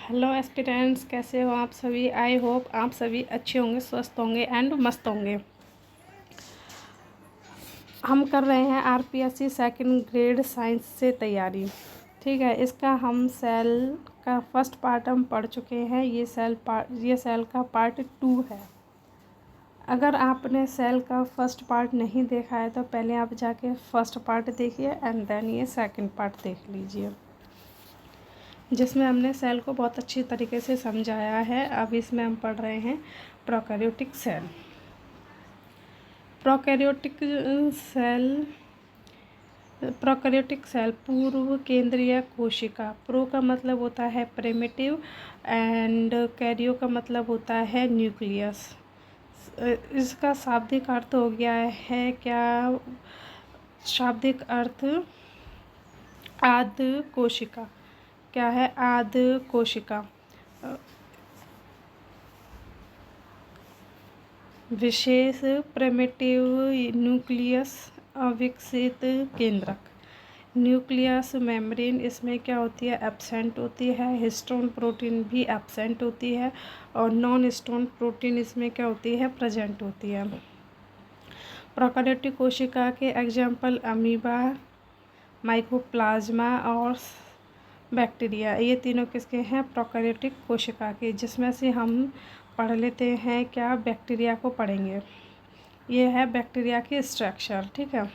Hello aspirants, कैसे हो आप सभी। आई होप आप सभी अच्छे होंगे, स्वस्थ होंगे एंड मस्त होंगे। हम कर रहे हैं आरपीएससी सेकंड ग्रेड साइंस से तैयारी। ठीक है, इसका हम सेल का फर्स्ट पार्ट हम पढ़ चुके हैं। ये सेल का पार्ट 2 है। अगर आपने सेल का फर्स्ट पार्ट नहीं देखा है तो पहले आप जाके फर्स्ट पार्ट देखिए एंड देन ये सेकंड पार्ट देख लीजिए, जिसमें हमने सेल को बहुत अच्छी तरीके से समझाया है। अब इसमें हम पढ़ रहे हैं प्रोकैरियोटिक सेल। प्रोकैरियोटिक सेल पूर्व केंद्रीय कोशिका। प्रो का मतलब होता है प्रिमिटिव एंड कैरियो का मतलब होता है न्यूक्लियस। इसका शाब्दिक अर्थ हो गया है क्या? शाब्दिक अर्थ आद्य कोशिका। क्या है? आद्य कोशिका। विशेष प्रिमिटिव न्यूक्लियस, अविकसित केंद्रक। न्यूक्लियस मेम्ब्रेन इसमें क्या होती है? एब्सेंट होती है। हिस्टोन प्रोटीन भी एब्सेंट होती है और नॉन हिस्टोन प्रोटीन इसमें क्या होती है? प्रेजेंट होती है। प्रोकैरियोटिक कोशिका के एग्जाम्पल अमीबा, माइकोप्लाज्मा और बैक्टीरिया। ये तीनों किसके हैं? प्रोकैरियोटिक कोशिका के। जिसमें से हम पढ़ लेते हैं क्या? बैक्टीरिया को पढ़ेंगे। ये है बैक्टीरिया की स्ट्रक्चर। ठीक है,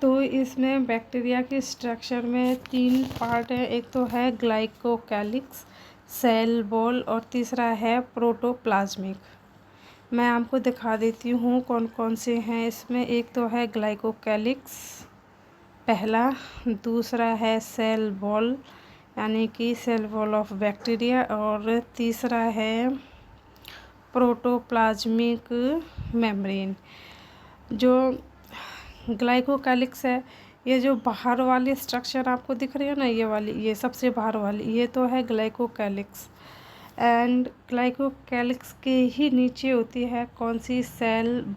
तो इसमें बैक्टीरिया की स्ट्रक्चर में 3 पार्ट है। एक तो है ग्लाइकोकैलिक्स, सेल वॉल और तीसरा है प्रोटोप्लाज्मिक। मैं आपको दिखा देती हूँ कौन कौन से हैं इसमें। एक तो है ग्लाइकोकैलिक्स पहला, दूसरा है सेल वॉल यानी कि सेल वॉल ऑफ बैक्टीरिया, और तीसरा है प्रोटोप्लाज्मिक मेम्ब्रेन। जो ग्लाइकोकैलिक्स है, ये जो बाहर वाली स्ट्रक्चर आपको दिख रही है ना, ये वाली, ये सबसे बाहर वाली, ये तो है ग्लाइकोकैलिक्स। एंड ग्लाइकोकैलिक्स के ही नीचे होती है कौन सी? सेल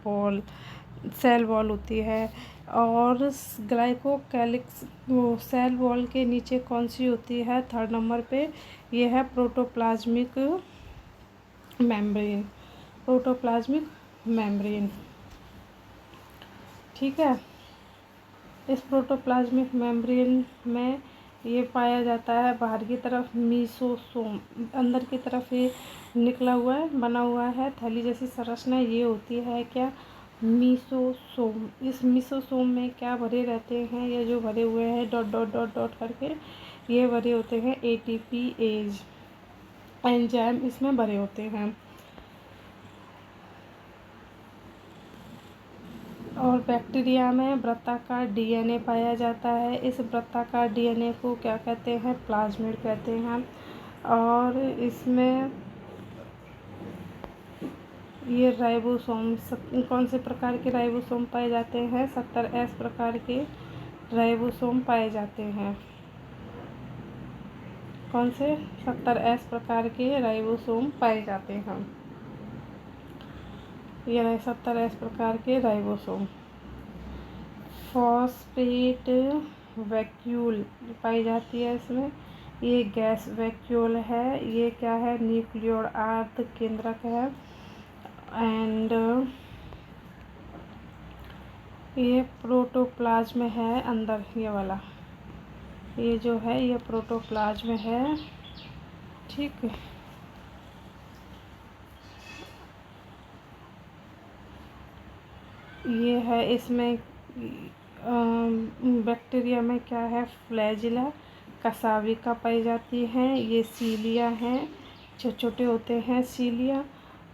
वॉल होती है। और ग्लाइकोकैलिक्स वो सेल वॉल के नीचे कौन सी होती है? 3rd नंबर पे ये है प्रोटोप्लाज्मिक मेम्ब्रेन। प्रोटोप्लाज्मिक मेम्ब्रेन, ठीक है। इस प्रोटोप्लाज्मिक मेम्ब्रेन में ये पाया जाता है बाहर की तरफ मीसोसोम, अंदर की तरफ ये निकला हुआ है, बना हुआ है थैली जैसी संरचना। ये होती है क्या? मीसोसोम। इस मीसोसोम में क्या भरे रहते हैं? ये जो भरे हुए हैं डॉट डॉट डॉट डॉट करके, ये भरे होते हैं एटीपी एंजाइम इसमें भरे होते हैं। और बैक्टीरिया में वृत्ताकार डीएनए पाया जाता है। इस वृत्ताकार डीएनए को क्या कहते हैं? प्लाज्मिड कहते हैं। और इसमें ये राइबोसोम, कौन से प्रकार के राइबोसोम पाए जाते हैं? 70S प्रकार के राइबोसोम पाए जाते हैं। कौन से? 70S प्रकार के राइबोसोम पाए जाते हैं। ये रहे 70S प्रकार के राइबोसोम। फॉस्फेट वैक्यूल पाई जाती है इसमें। ये गैस वैक्यूल है। ये क्या है? न्यूक्लियर आर्थ केंद्रक है। एंड ये प्रोटोप्लाज्म है अंदर, ये वाला, ये जो है ये प्रोटोप्लाज्म है। ठीक है, ये है इसमें बैक्टीरिया में क्या है? फ्लैजिला, कसाविका पाई जाती हैं। ये सीलिया हैं, छोटे छोटे होते हैं सीलिया।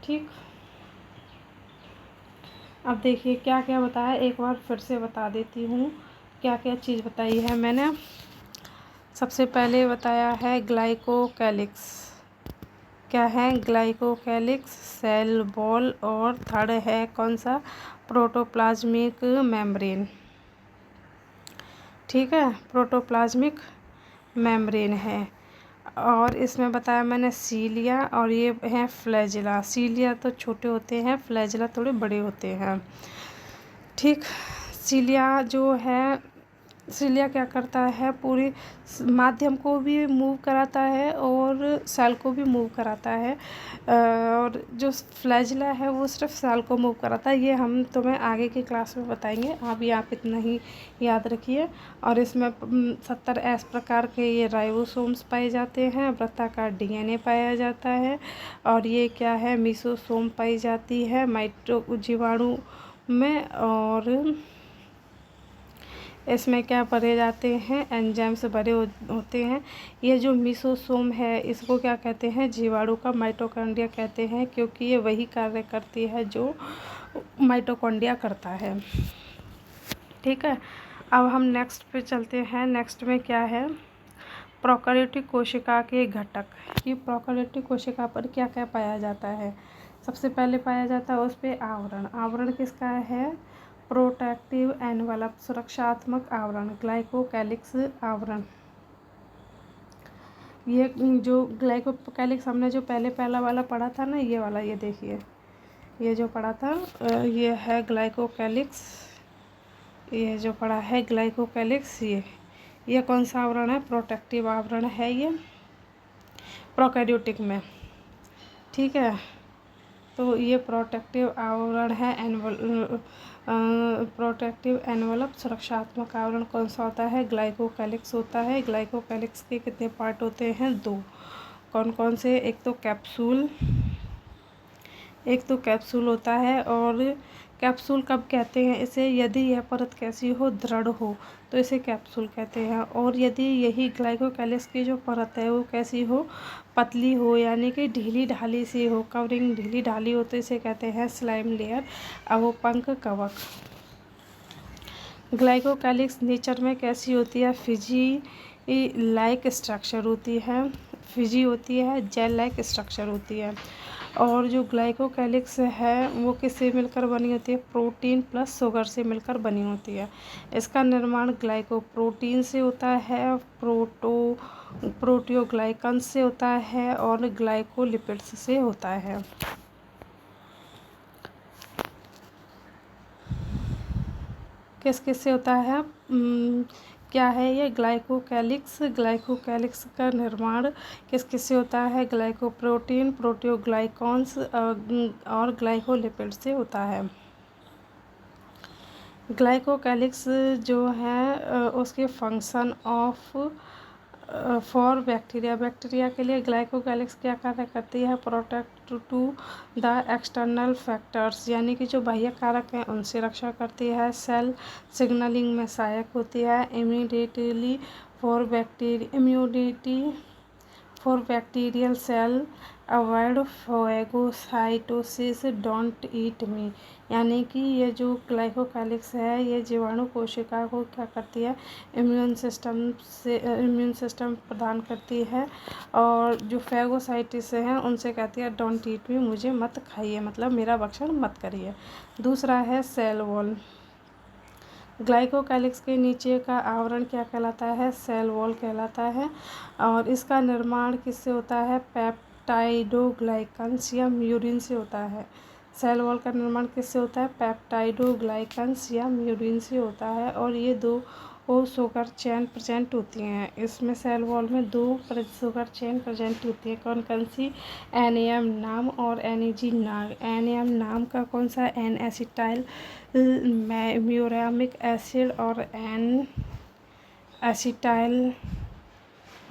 ठीक, अब देखिए क्या क्या बताया, एक बार फिर से बता देती हूँ क्या क्या चीज़ बताई है मैंने। सबसे पहले बताया है ग्लाइकोकैलिक्स। क्या है? ग्लाइकोकैलिक्स, सेल वॉल, और 3rd है कौन सा? Protoplasmic membrane. ठीक है, प्रोटोप्लाज्मिक मेम्ब्रेन है। और इसमें बताया मैंने सीलिया, और ये हैं फ्लैजिला। सीलिया तो छोटे होते हैं, फ्लैजिला थोड़े बड़े होते हैं। ठीक, सीलिया जो है सिलिया क्या करता है, पूरी माध्यम को भी मूव कराता है और सेल को भी मूव कराता है, और जो फ्लैजिला है वो सिर्फ सेल को मूव कराता है। ये हम तुम्हें आगे की क्लास में बताएंगे, अभी आप इतना ही याद रखिए। और इसमें 70S प्रकार के ये राइबोसोम्स पाए जाते हैं, वृत्ताकार DNA पाया जाता है, और ये क्या है, मीसोसोम पाई जाती है जीवाणु में, और इसमें क्या भरे जाते हैं, एंजाइम्स भरे होते हैं। ये जो मीसोसोम है इसको क्या कहते हैं, जीवाणु का माइटोकॉन्ड्रिया कहते हैं, क्योंकि ये वही कार्य करती है जो माइटोकॉन्ड्रिया करता है। ठीक है, अब हम नेक्स्ट पे चलते हैं। नेक्स्ट में क्या है, प्रोकैरियोटिक कोशिका के घटक। कि प्रोकैरियोटिक कोशिका पर क्या क्या पाया जाता है। सबसे पहले पाया जाता है उस पर आवरण। आवरण किसका है, प्रोटेक्टिव एनवलप, सुरक्षात्मक आवरण, ग्लाइकोकैलिक्स आवरण। ये जो ग्लाइकोकैलिक्स हमने जो पहला वाला पढ़ा था ना, ये वाला, ये देखिए, ये जो पढ़ा था ये है ग्लाइकोकैलिक्स, ये जो पढ़ा है ग्लाइकोकैलिक्स, ये कौन सा आवरण है, प्रोटेक्टिव आवरण है ये प्रोकैरियोटिक में। ठीक है, तो ये प्रोटेक्टिव आवरण है, प्रोटेक्टिव एनवलप, सुरक्षात्मक आवरण कौन सा होता है, ग्लाइकोकैलिक्स होता है। ग्लाइकोकैलिक्स के कितने पार्ट होते हैं, 2। कौन कौन से, एक तो कैप्सूल होता है, और कैप्सूल कब कहते हैं इसे, यदि यह परत कैसी हो, दृढ़ हो तो इसे कैप्सूल कहते हैं, और यदि यही ग्लाइकोकैलिक्स की जो परत है वो कैसी हो, पतली हो, यानी कि ढीली ढाली सी हो, कवरिंग ढीली ढाली हो, तो इसे कहते हैं स्लाइम लेयर, अवोपंक कवक। ग्लाइकोकैलिक्स नेचर में कैसी होती है, फिजी लाइक स्ट्रक्चर होती है, फिजी होती है, जेल लाइक स्ट्रक्चर होती है। और जो ग्लाइकोकैलिक्स है वो किससे मिलकर बनी होती है, प्रोटीन प्लस शुगर से मिलकर बनी होती है। इसका निर्माण ग्लाइकोप्रोटीन से होता है, प्रोटियोग्लाइकन्स से होता है, और ग्लाइकोलिपिड्स से होता है। किस किस से होता है, क्या है ये, ग्लाइकोकैलिक्स का निर्माण किस किस से होता है, ग्लाइकोप्रोटीन, प्रोटियोग्लाइकॉन्स और ग्लाइकोलिपिड से होता है। ग्लाइकोकैलिक्स जो है उसके फंक्शन फॉर बैक्टीरिया के लिए ग्लाइकोकैलिक्स क्या कार्य करती है, protect to the external factors, यानी कि जो बाह्य कारक हैं उनसे रक्षा करती है, सेल सिग्नलिंग में सहायक होती है, immunity for bacterial cell, avoid phagocytosis, don't eat me, यानी कि ये जो ग्लाइकोकैलिक्स है ये जीवाणु कोशिका को क्या करती है, इम्यून सिस्टम प्रदान करती है, और जो फैगोसाइटिस हैं उनसे कहती है डोंट ईट मी, मुझे मत खाइए, मतलब मेरा भक्षण मत करिए। दूसरा है सेल वॉल। ग्लाइकोकैलिक्स के नीचे का आवरण क्या कहलाता है, सेल वॉल कहलाता है, और इसका निर्माण किससे होता है, पेप्टाइडोग्लाइकन्स या म्यूरिन से होता है। सेल वॉल का निर्माण किससे होता है, पेप्टाइडोग्लाइकन्स या म्यूरिन से होता है, और ये 2 शुगर चेन प्रेजेंट होती हैं। इसमें सेल वॉल में 2 शुगर चेन प्रेजेंट होती है, कौन कौन सी, NAM नाम और NAG नाम। NAM नाम का कौन सा, N एसिटाइल म्यूरामिक एसिड, और N एसिटाइल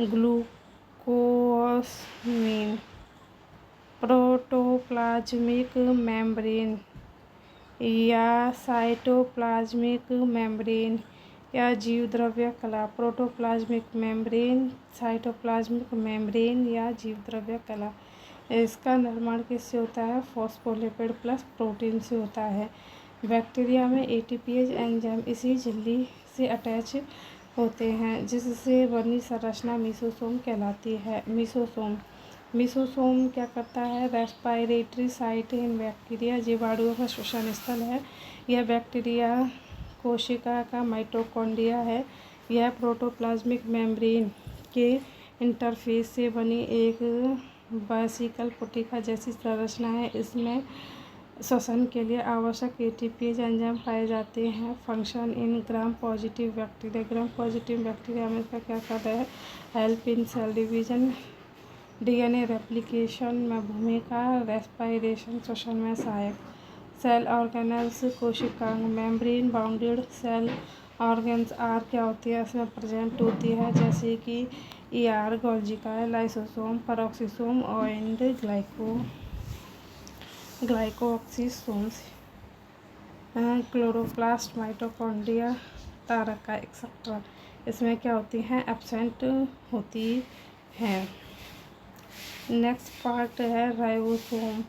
ग्लूकोसमीन। प्रोटोप्लाज्मिक मेम्ब्रेन या साइटोप्लाज्मिक मेम्ब्रेन या जीवद्रव्य कला, प्रोटोप्लाज्मिक मेम्ब्रेन, साइटोप्लाज्मिक मेम्ब्रेन या जीवद्रव्य कला। इसका निर्माण किससे होता है, फॉस्फोलिपिड प्लस प्रोटीन से होता है। बैक्टीरिया में ATPase एंजाइम इसी झिल्ली से अटैच होते हैं, जिससे बनी संरचना मीसोसोम कहलाती है। मीसोसोम क्या करता है, रेस्पिरेटरी साइट इन बैक्टीरिया, जीवाणुओं का श्वसन स्थल है। यह बैक्टीरिया कोशिका का माइटोकॉन्ड्रिया है। यह प्रोटोप्लाज्मिक मेम्ब्रेन के इंटरफेस से बनी एक वेसिकल पुटिका जैसी संरचना है। इसमें श्वसन के लिए आवश्यक एटीपीज एंजाइम पाए जाते हैं। Function in gram positive bacteria. Gram positive bacteria में इसका क्या करता है? Help in cell division, DNA replication में भूमिका, रेस्पायरेशन श्वसन में सहायक। सेल ऑर्गेनल्स कोशिकांग, membrane bounded cell organs are क्या होती है इसमें प्रेजेंट होती है, जैसे कि ER, Golgi, lysosome, peroxisome and glyoxysomes, chloroplast, mitochondria, तारका एक्सेट्रा इसमें क्या होती हैं? एब्सेंट होती हैं। नेक्स्ट पार्ट है राइबोसोम।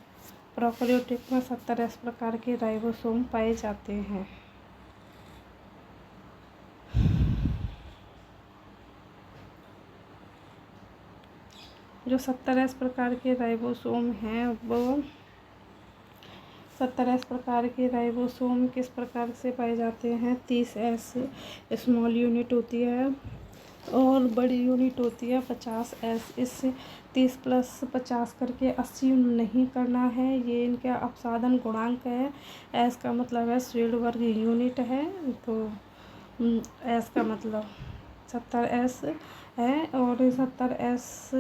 प्रोकैरियोटिक में 70 प्रकार के राइबोसोम पाए जाते हैं। जो 70 प्रकार के राइबोसोम हैं वो 70 प्रकार के राइबोसोम किस प्रकार से पाए जाते हैं? 30S स्मॉल यूनिट होती है और बड़ी यूनिट होती है 50S। इससे 30 + 50 करके 80 नहीं करना है, ये इनका अपसाधन गुणांक है। एस का मतलब है श्रेणीवर्ग यूनिट है, तो एस का मतलब 70S है और 70S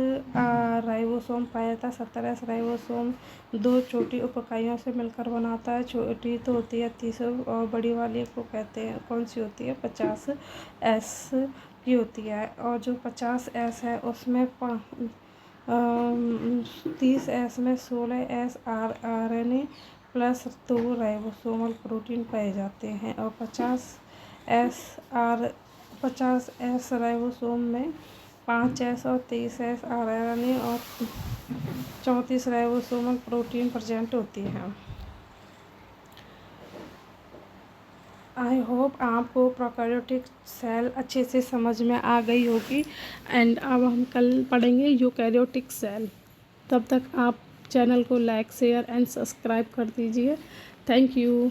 राइबोसोम पाया जाता है। 70S राइबोसोम 2 छोटी उपइकाइयों से मिलकर बनाता है। छोटी तो होती है 30 और बड़ी वाली को कहते हैं कौन सी होती है? 50S की होती है। और जो 50S है उसमें 30S में 16S RNA plus 2 ribosomal protein पाए जाते हैं और 50S राइबोसोम में 5S और 23S RNA और 34 राइबोसोमल प्रोटीन प्रेजेंट होती हैं। आई होप आपको प्रोकैरियोटिक सेल अच्छे से समझ में आ गई होगी। एंड अब हम कल पढ़ेंगे यूकैरियोटिक सेल। तब तक आप चैनल को लाइक, शेयर एंड सब्सक्राइब कर दीजिए। Thank you.